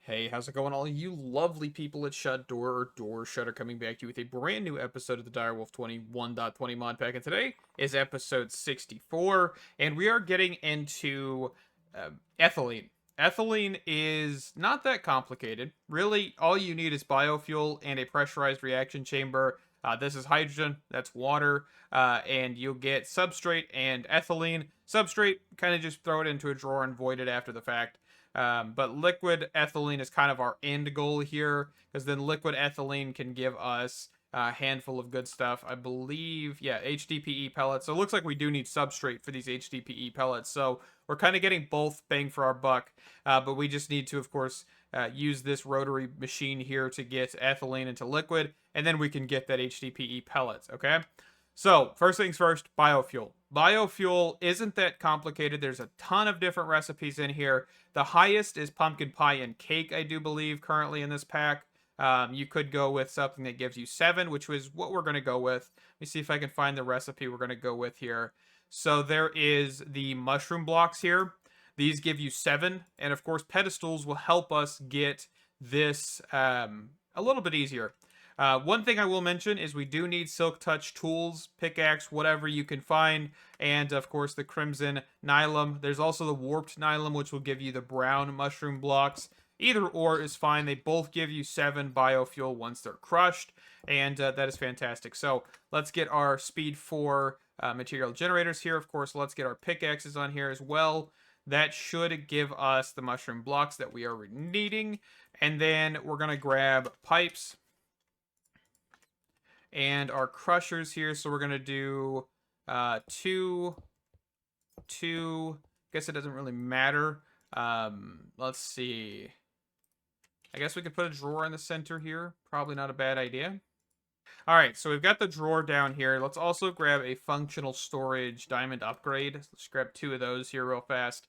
Hey, how's it going, all you lovely people at Shut Door or Doorshutter, coming back to you with a brand new episode of the Direwolf20 1.20 mod pack. And today is episode 64, and we are getting into ethylene. Ethylene is not that complicated. Really, all you need is biofuel and a pressurized reaction chamber. This is hydrogen, that's water, and you'll get substrate and ethylene. Substrate, kind of just throw it into a drawer and void it after the fact. But liquid ethylene is kind of our end goal here, because then liquid ethylene can give us a handful of good stuff. I believe, yeah, HDPE pellets. So it looks like we do need substrate for these HDPE pellets. So we're kind of getting both bang for our buck, but we just need to, of course, use this rotary machine here to get ethylene into liquid, and then we can get that HDPE pellets, okay? So, first things first, biofuel. Biofuel isn't that complicated. There's a ton of different recipes in here. The highest is pumpkin pie and cake, I do believe, currently in this pack. You could go with something that gives you 7, which was what we're going to go with. Let me see if I can find the recipe we're going to go with here. So, there is the mushroom blocks here. These give you 7, and of course, pedestals will help us get this a little bit easier. One thing I will mention is we do need Silk Touch tools, pickaxe, whatever you can find, and of course the Crimson Nylum. There's also the Warped Nylum, which will give you the brown mushroom blocks. Either or is fine. They both give you 7 biofuel once they're crushed, and that is fantastic. So let's get our speed 4 material generators here. Of course, let's get our pickaxes on here as well. That should give us the mushroom blocks that we are needing. And then we're going to grab pipes and our crushers here. So we're going to do 2, 2. Guess it doesn't really matter. Let's see. I guess we could put a drawer in the center here. Probably not a bad idea. All right, so we've got the drawer down here. Let's also grab a functional storage diamond upgrade. Let's grab 2 of those here real fast.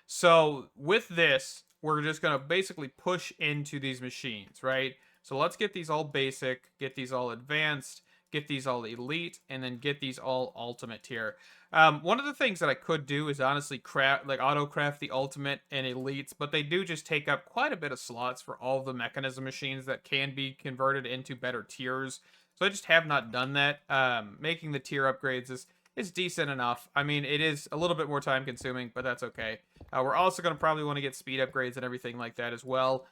So with this, we're just going to basically push into these machines, right? So let's get these all basic, get these all advanced, get these all elite, and then get these all ultimate here. One of the things that I could do is honestly craft, like auto craft the ultimate and elites, but they do just take up quite a bit of slots for all the mechanism machines that can be converted into better tiers. So I just have not done that. Making the tier upgrades is decent enough. I mean, it is a little bit more time consuming, but that's okay. We're also going to probably want to get speed upgrades and everything like that as well.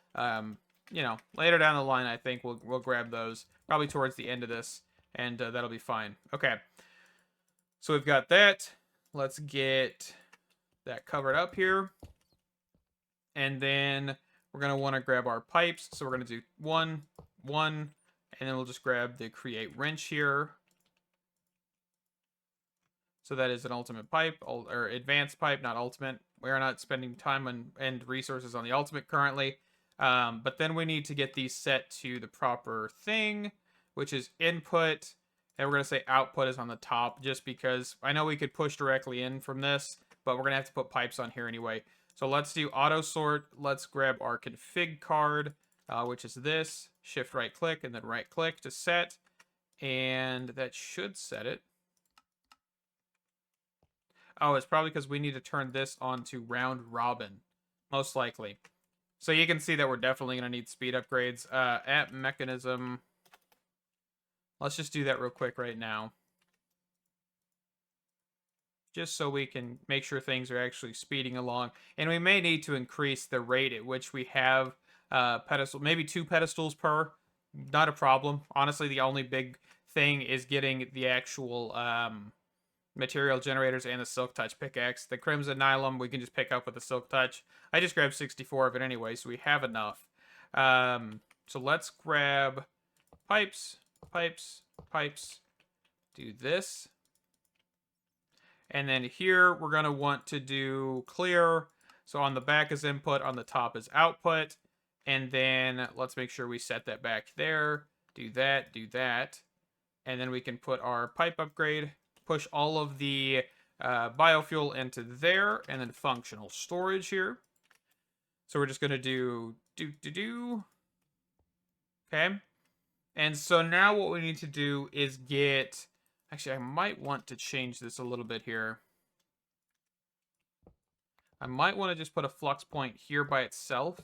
You know, later down the line, I think we'll grab those probably towards the end of this, and that'll be fine. Okay, so we've got that. Let's get that covered up here, and then we're gonna want to grab our pipes. So we're gonna do 1, 1, and then we'll just grab the create wrench here. So that is an ultimate pipe, or advanced pipe, not ultimate. We are not spending time and resources on the ultimate currently. But then we need to get these set to the proper thing, which is input. And we're going to say output is on the top, just because I know we could push directly in from this, but we're going to have to put pipes on here anyway. So let's do auto sort. Let's grab our config card, which is this. Shift right click and then right click to set. And that should set it. Oh, it's probably because we need to turn this on to round robin, most likely. So you can see that we're definitely going to need speed upgrades. App mechanism. Let's just do that real quick right now. Just so we can make sure things are actually speeding along. And we may need to increase the rate at which we have pedestal, maybe 2 pedestals per. Not a problem. Honestly, the only big thing is getting the actual material generators and the Silk Touch pickaxe. The Crimson Nylum we can just pick up with the Silk Touch. I just grabbed 64 of it anyway, so we have enough. So let's grab pipes, pipes, pipes. Do this. And then here we're going to want to do clear. So on the back is input, on the top is output. And then let's make sure we set that back there. Do that, do that. And then we can put our pipe upgrade, push all of the biofuel into there, and then functional storage here. So we're just going to do. Okay. And so now what we need to do is get. Actually, I might want to change this a little bit here. I might want to just put a flux point here by itself.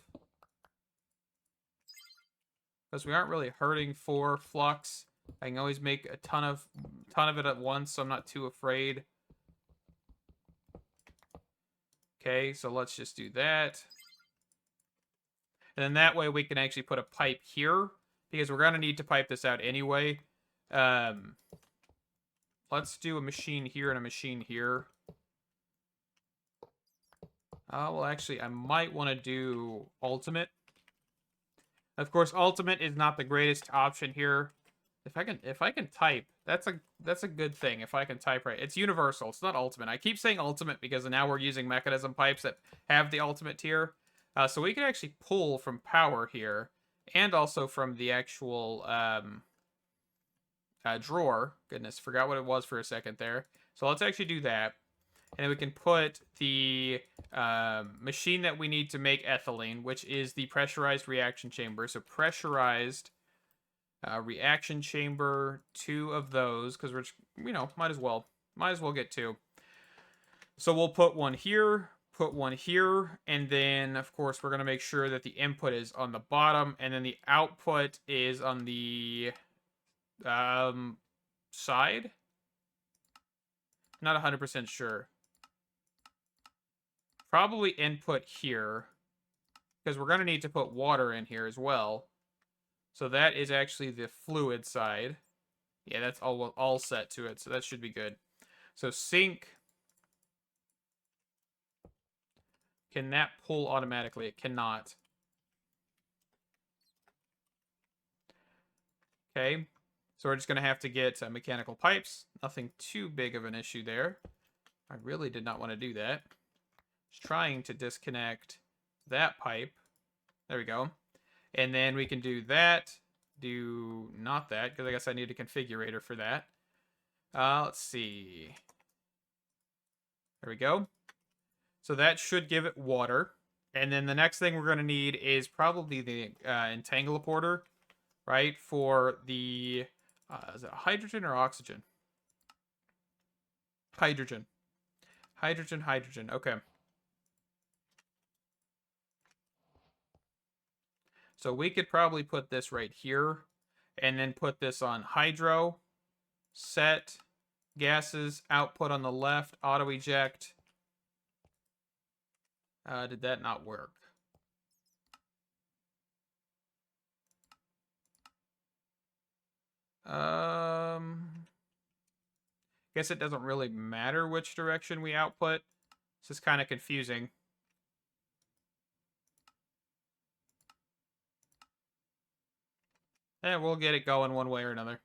because we aren't really hurting for flux. I can always make a ton of it at once, so I'm not too afraid. Okay, so let's just do that. And then that way we can actually put a pipe here, because we're going to need to pipe this out anyway. Let's do a machine here and a machine here. Well, actually, I might want to do ultimate. Of course, ultimate is not the greatest option here. If I can type, that's a good thing. If I can type right, it's universal. It's not ultimate. I keep saying ultimate because now we're using mechanism pipes that have the ultimate tier. So we can actually pull from power here, and also from the actual drawer. Goodness, forgot what it was for a second there. So let's actually do that. And then we can put the machine that we need to make ethylene, which is the pressurized reaction chamber. So pressurized reaction chamber, 2 of those, because we're just, might as well get 2. So we'll put one here, put one here, and then of course we're going to make sure that the input is on the bottom, and then the output is on the side. Not 100% sure. Probably input here, because we're going to need to put water in here as well. So that is actually the fluid side. Yeah, that's all set to it, so that should be good. So sink. Can that pull automatically? It cannot. Okay, so we're just going to have to get mechanical pipes. Nothing too big of an issue there. I really did not want to do that. Just trying to disconnect that pipe. There we go. And then we can do that. Do not that, because I guess I need a configurator for that. Let's see. There we go. So that should give it water. And then the next thing we're going to need is probably the entangler, right? For the, is it hydrogen or oxygen? Hydrogen. Hydrogen. Okay. So we could probably put this right here, and then put this on hydro, set, gases, output on the left, auto eject. Did that not work? Guess it doesn't really matter which direction we output. This is kind of confusing. We'll get it going one way or another.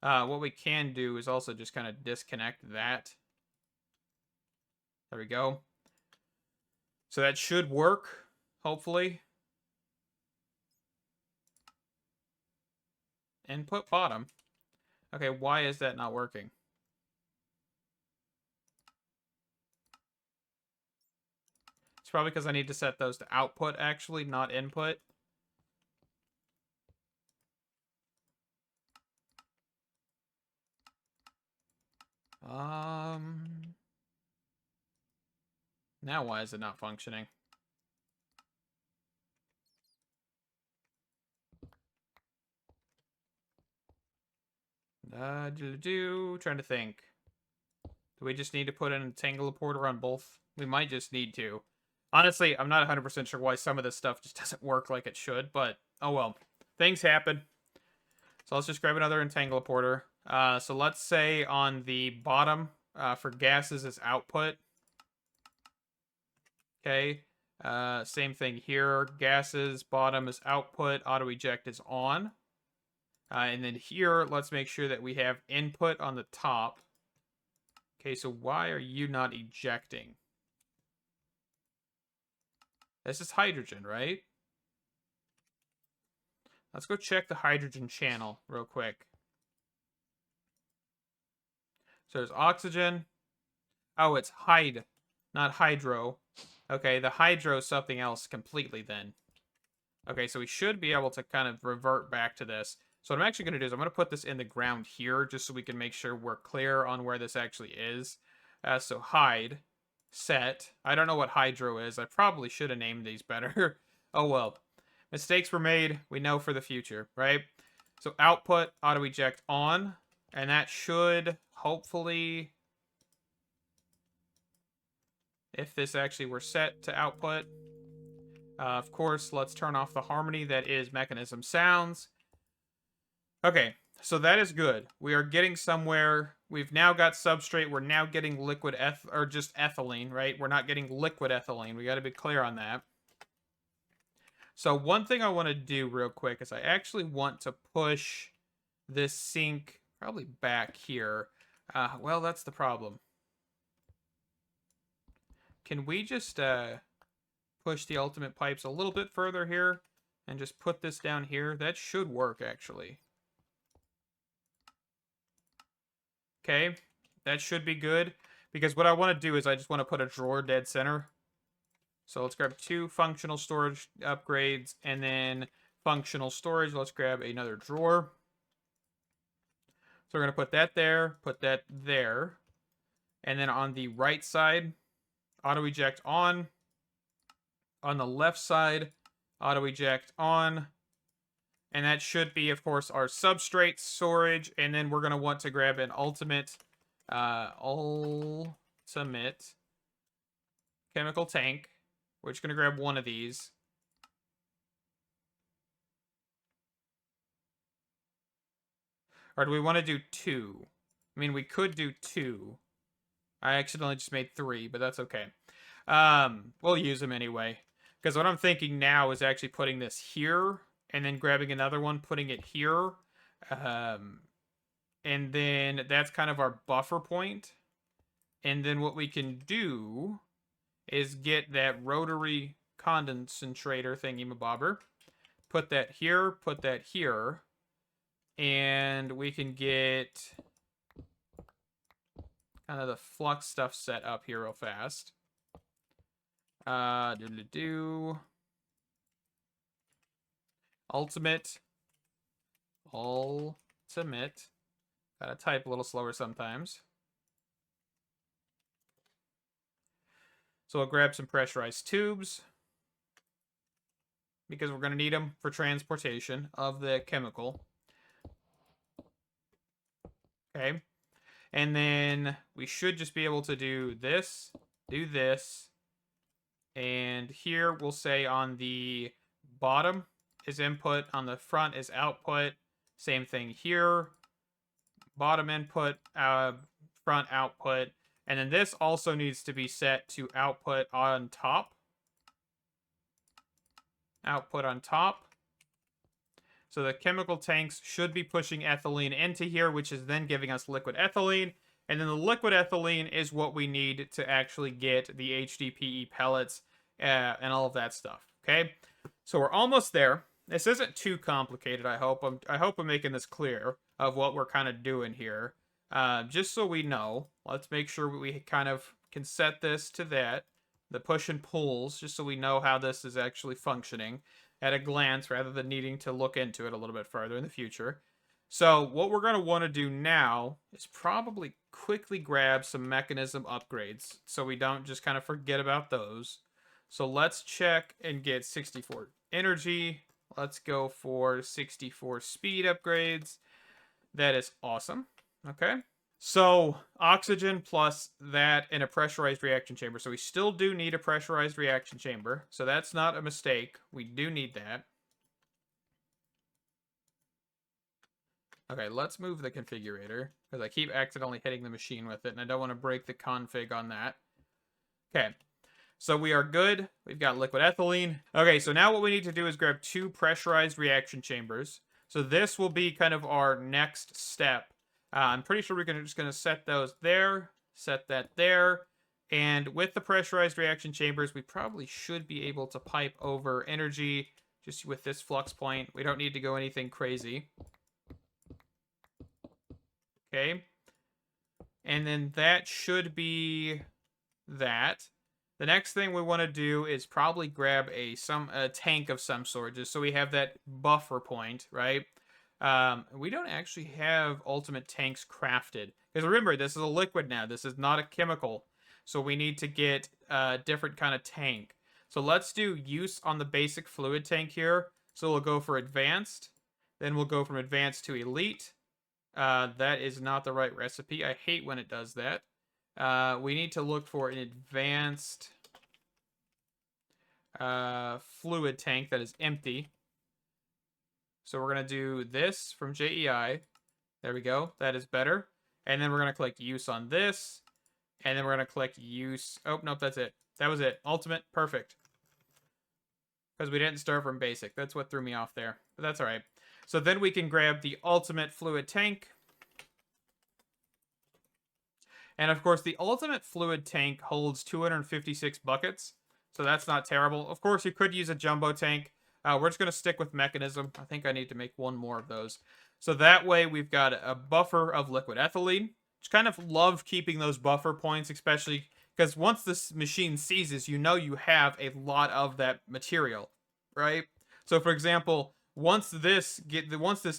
What we can do is also just kind of disconnect that. There we go. So that should work, hopefully. Input bottom. Okay, why is that not working? It's probably because I need to set those to output, actually, not input. Now why is it not functioning? Trying to think. Do we just need to put an entangler on both? We might just need to. Honestly, I'm not 100% sure why some of this stuff just doesn't work like it should, but oh well. Things happen. So let's just grab another entangler. So let's say on the bottom for gases is output. Okay. Same thing here. Gases, bottom is output. Auto eject is on. And then here, let's make sure that we have input on the top. Okay, so why are you not ejecting? This is hydrogen, right? Let's go check the hydrogen channel real quick. So there's oxygen. Oh, it's hyd, not hydro. Okay, the hydro is something else completely then. Okay, so we should be able to kind of revert back to this. So what I'm actually going to do is I'm going to put this in the ground here just so we can make sure we're clear on where this actually is. So hide, set. I don't know what hydro is. I probably should have named these better. Oh well. Mistakes were made. We know for the future, right? So output, auto eject on, and that should hopefully, if this actually were set to output, of course, let's turn off the harmony that is mechanism sounds. Okay, so that is good. We are getting somewhere. We've now got substrate. We're now getting liquid or just ethylene, right? We're not getting liquid ethylene. We got to be clear on that. So one thing I want to do real quick is I actually want to push this sink probably back here. Well, that's the problem. Can we just push the ultimate pipes a little bit further here and just put this down here? That should work, actually. Okay, that should be good, because what I want to do is I just want to put a drawer dead center. So let's grab 2 functional storage upgrades, and then functional storage, let's grab another drawer. So we're going to put that there, and then on the right side, auto eject on. On the left side, auto eject on. And that should be, of course, our substrate storage. And then we're going to want to grab an ultimate chemical tank. We're just going to grab one of these. Or do we want to do 2? I mean, we could do 2. I accidentally just made 3, but that's okay. We'll use them anyway. Because what I'm thinking now is actually putting this here, and then grabbing another one, putting it here. And then that's kind of our buffer point. And then what we can do is get that rotary condensator thingy-mabobber. Put that here, and we can get kind of the flux stuff set up here real fast. Ultimate. Gotta type a little slower sometimes. So we'll grab some pressurized tubes, because we're going to need them for transportation of the chemical. Okay. And then we should just be able to do this, and here we'll say on the bottom is input, on the front is output. Same thing here. Bottom input, front output. And then this also needs to be set to output on top. Output on top. So the chemical tanks should be pushing ethylene into here, which is then giving us liquid ethylene. And then the liquid ethylene is what we need to actually get the HDPE pellets and all of that stuff. Okay, so we're almost there. This isn't too complicated. I hope I'm making this clear of what we're kind of doing here. Just so we know, let's make sure we kind of can set this to that, the push and pulls, just so we know how this is actually functioning at a glance, rather than needing to look into it a little bit further in the future. So what we're going to want to do now is probably quickly grab some mechanism upgrades, so we don't just kind of forget about those. So let's check and get 64 energy. Let's go for 64 speed upgrades. That is awesome. Okay. So oxygen plus that in a pressurized reaction chamber. So we still do need a pressurized reaction chamber. So that's not a mistake. We do need that. Okay, let's move the configurator, because I keep accidentally hitting the machine with it, and I don't want to break the config on that. Okay, so we are good. We've got liquid ethylene. Okay, so now what we need to do is grab 2 pressurized reaction chambers. So this will be kind of our next step. I'm pretty sure we're just going to set those there, set that there. And with the pressurized reaction chambers, we probably should be able to pipe over energy just with this flux point. We don't need to go anything crazy. Okay. And then that should be that. The next thing we want to do is probably grab a tank of some sort, just so we have that buffer point, right? We don't actually have ultimate tanks crafted, because remember, this is a liquid now. This is not a chemical, so we need to get a different kind of tank. So let's do use on the basic fluid tank here. So we'll go for advanced. Then we'll go from advanced to elite. That is not the right recipe. I hate when it does that. We need to look for an advanced fluid tank that is empty. So we're going to do this from JEI. There we go. That is better. And then we're going to click use on this. And then we're going to click use. Oh, nope, that's it. That was it. Ultimate. Perfect. Because we didn't start from basic. That's what threw me off there. But that's all right. So then we can grab the ultimate fluid tank. And of course, the ultimate fluid tank holds 256 buckets. So that's not terrible. Of course, you could use a jumbo tank. We're just going to stick with mechanism. I think I need to make one more of those. So that way we've got a buffer of liquid ethylene. Just kind of love keeping those buffer points, especially because once this machine seizes, you know you have a lot of that material, right? So for example, once this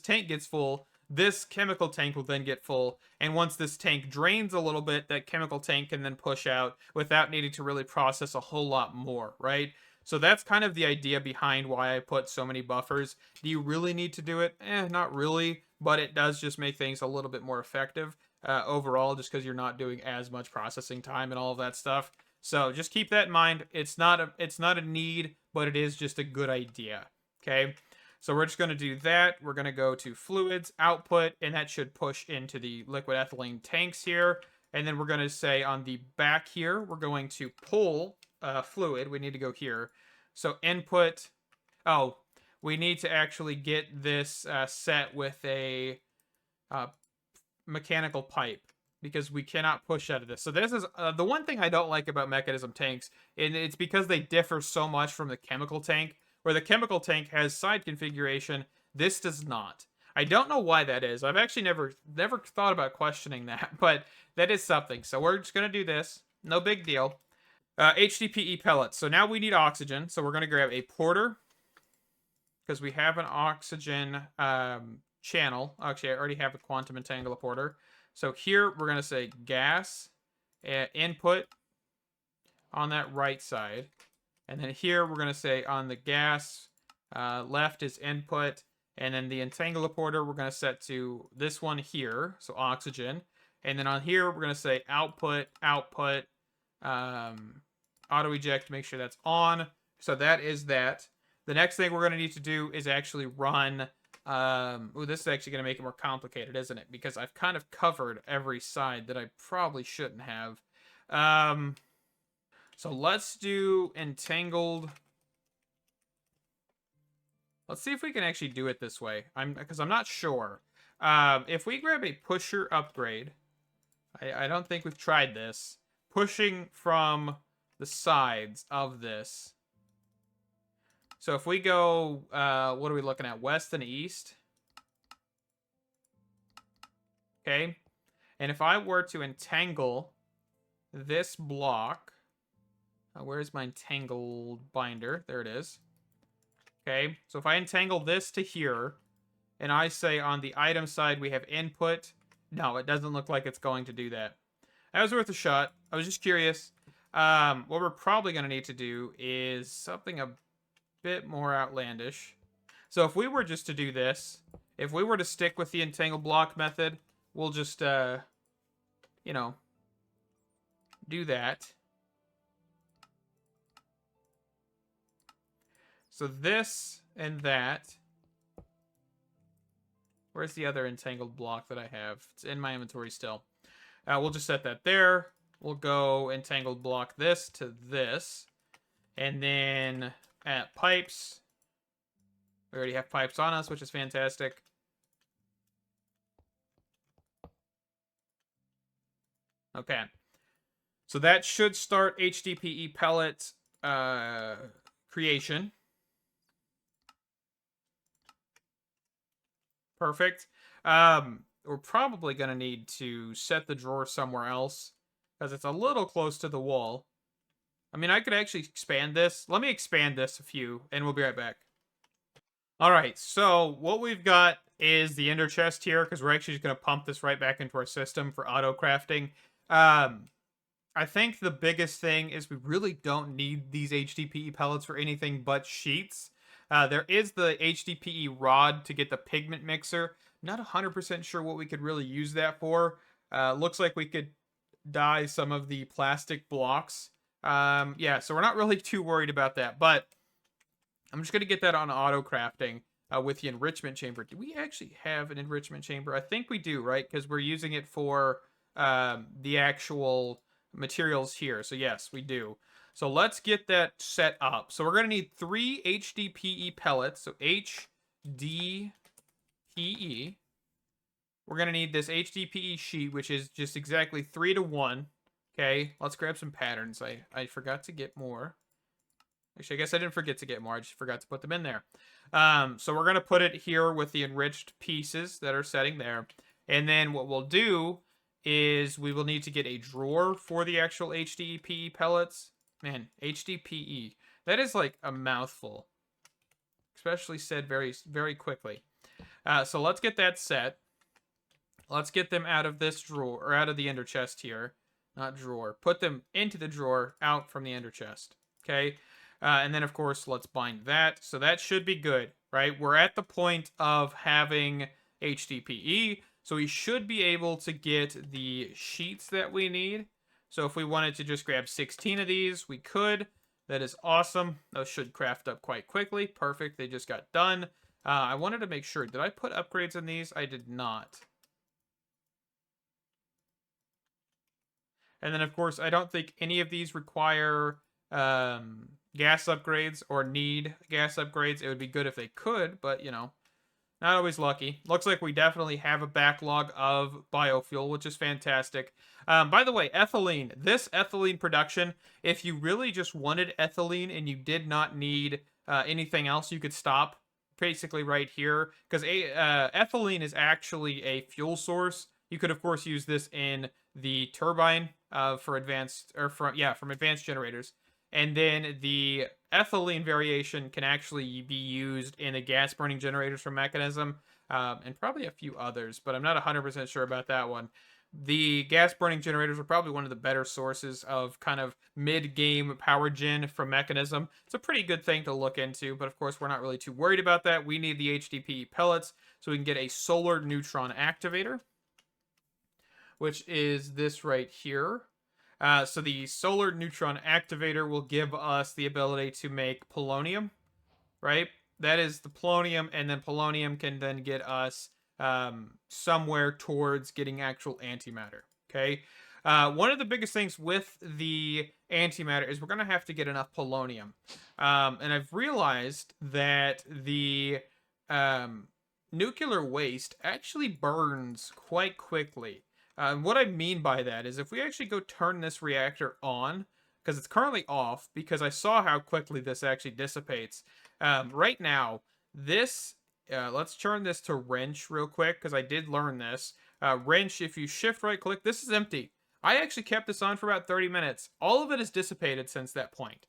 tank gets full, this chemical tank will then get full, and once this tank drains a little bit, that chemical tank can then push out without needing to really process a whole lot more, right? So that's kind of the idea behind why I put so many buffers. Do you really need to do it? Not really, but it does just make things a little bit more effective overall, just because you're not doing as much processing time and all of that stuff. So just keep that in mind. It's not a need, but it is just a good idea. Okay. So we're just going to do that. We're going to go to fluids, output, and that should push into the liquid ethylene tanks here. And then we're going to say on the back here, we're going to pull fluid. We need to go here. So input. Oh, we need to actually get this set with a mechanical pipe because we cannot push out of this. So this is the one thing I don't like about mechanism tanks, and it's because they differ so much from the chemical tank. Where the chemical tank has side configuration, this does not. I don't know why that is. I've actually never thought about questioning that, but that is something. So we're just going to do this. No big deal. HDPE pellets. So now we need oxygen. So we're going to grab a porter because we have an oxygen channel. Actually, I already have a quantum entangler porter. So here we're going to say gas input on that right side. And then here we're going to say on the gas, left is input. And then the entangler porter we're going to set to this one here, so oxygen. And then on here we're going to say output, auto eject, make sure that's on. So that is that. The next thing we're going to need to do is actually run. This is actually going to make it more complicated, isn't it? Because I've kind of covered every side that I probably shouldn't have. So let's do entangled. Let's see if we can actually do it this way. Because I'm not sure. If we grab a pusher upgrade, I don't think we've tried this. Pushing from the sides of this. So if we go, what are we looking at? West and east. Okay. And if I were to entangle this block. Where's my entangled binder? There it is. Okay, so if I entangle this to here, and I say on the item side we have input, no, it doesn't look like it's going to do that. That was worth a shot. I was just curious. What we're probably going to need to do is something a bit more outlandish. So if we were just to do this, if we were to stick with the entangle block method, we'll just, you know, do that. So this and that. Where's the other entangled block that I have? It's in my inventory still. We'll just set that there. We'll go entangled block this to this. And then at pipes, we already have pipes on us, which is fantastic. Okay. So that should start HDPE pellet creation. Perfect. We're probably going to need to set the drawer somewhere else because it's a little close to the wall. I mean, I could actually expand this. Let me expand this a few, and we'll be right back. All right, so what we've got is the ender chest here because we're actually just going to pump this right back into our system for auto crafting. I I think the biggest thing is we really don't need these HDPE pellets for anything but sheets. There is the HDPE rod to get the pigment mixer. Not 100% sure what we could really use that for. Looks like we could dye some of the plastic blocks. Yeah, so we're not really too worried about that, but I'm just going to get that on auto crafting with the enrichment chamber. Do we actually have an enrichment chamber? I think we do, right? Because we're using it for the actual materials here. So yes, we do. So let's get that set up. So we're going to need 3 HDPE pellets. So HDPE. We're going to need this HDPE sheet, which is just exactly 3 to 1. Okay, let's grab some patterns. I forgot to get more. Actually, I guess I didn't forget to get more. I just forgot to put them in there. So we're going to put it here with the enriched pieces that are setting there. And then what we'll do is we will need to get a drawer for the actual HDPE pellets. Man, HDPE. That is like a mouthful. Especially said very, very quickly. So let's get that set. Let's get them out of this drawer, or out of the ender chest here. Not drawer. Put them into the drawer, out from the ender chest. Okay? And then, of course, let's bind that. So that should be good, right? We're at the point of having HDPE, so we should be able to get the sheets that we need. So if we wanted to just grab 16 of these, we could. That is awesome. Those should craft up quite quickly. Perfect. They just got done. I wanted to make sure. Did I put upgrades in these? I did not. And then, of course, I don't think any of these require gas upgrades or need gas upgrades. It would be good if they could, but, you know, not always lucky. Looks like we definitely have a backlog of biofuel, which is fantastic. By the way, ethylene. This ethylene production, if you really just wanted ethylene and you did not need anything else, you could stop basically right here. Because ethylene is actually a fuel source. You could, of course, use this in the turbine for advanced, or from advanced generators. And then the ethylene variation can actually be used in the gas burning generators from Mechanism, and probably a few others, but I'm not 100% sure about that one. The gas burning generators are probably one of the better sources of kind of mid-game power gen from Mechanism. It's a pretty good thing to look into, but of course we're not really too worried about that. We need the HDPE pellets so we can get a solar neutron activator, which is this right here. So the solar neutron activator will give us the ability to make polonium, right? That is the polonium, and then polonium can then get us somewhere towards getting actual antimatter, okay? One of the biggest things with the antimatter is we're going to have to get enough polonium. And I've realized that the nuclear waste actually burns quite quickly. What I mean by that is if we actually go turn this reactor on, because it's currently off, because I saw how quickly this actually dissipates. Right now, this, let's turn this to wrench real quick, because I did learn this. Wrench, if you shift right click, this is empty. I actually kept this on for about 30 minutes. All of it is dissipated since that point.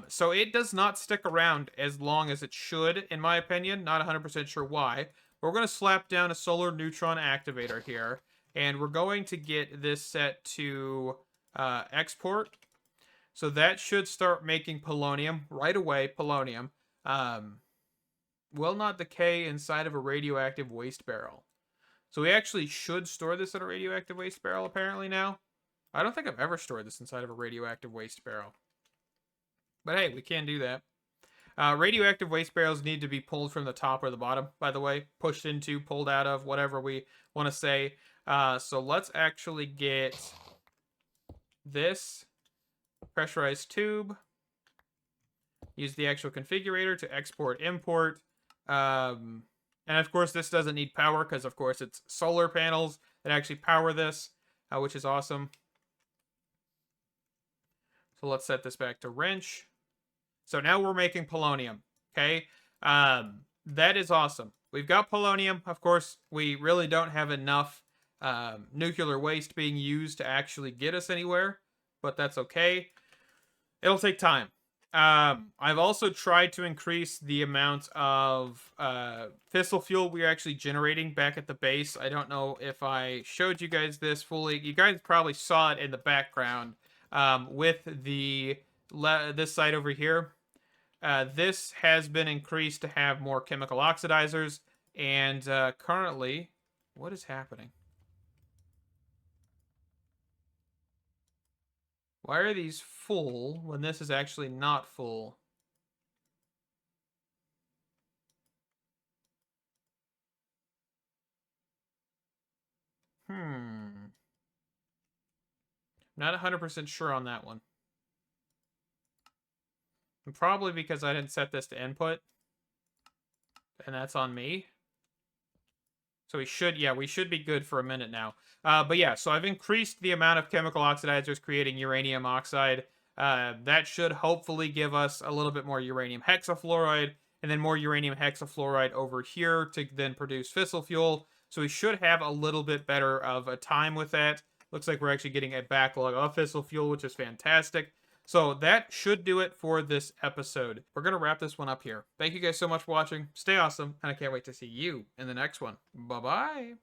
So it does not stick around as long as it should, in my opinion. Not 100% sure why. But we're going to slap down a solar neutron activator here. And we're going to get this set to export. So that should start making polonium right away. Polonium will not decay inside of a radioactive waste barrel. So we actually should store this in a radioactive waste barrel apparently now. I don't think I've ever stored this inside of a radioactive waste barrel. But hey, we can do that. Radioactive waste barrels need to be pulled from the top or the bottom, by the way. Pushed into, pulled out of, whatever we want to say. So let's actually get this pressurized tube. Use the actual configurator to export, import. And of course, this doesn't need power because, of course, it's solar panels that actually power this, which is awesome. So let's set this back to wrench. So now we're making polonium, okay? That is awesome. We've got polonium. Of course, we really don't have enough nuclear waste being used to actually get us anywhere, but that's okay. It'll take time. I've also tried to increase the amount of fissile fuel we're actually generating back at the base. I don't know if I showed you guys this fully. You guys probably saw it in the background. with this side over here. This has been increased to have more chemical oxidizers, and currently, what is happening? Why are these full when this is actually not full? Not 100% sure on that one. And probably because I didn't set this to input. And that's on me. So we should be good for a minute now. But yeah, so I've increased the amount of chemical oxidizers creating uranium oxide. That should hopefully give us a little bit more uranium hexafluoride, and then more uranium hexafluoride over here to then produce fissile fuel. So we should have a little bit better of a time with that. Looks like we're actually getting a backlog of fissile fuel, which is fantastic. So that should do it for this episode. We're going to wrap this one up here. Thank you guys so much for watching. Stay awesome, and I can't wait to see you in the next one. Bye-bye.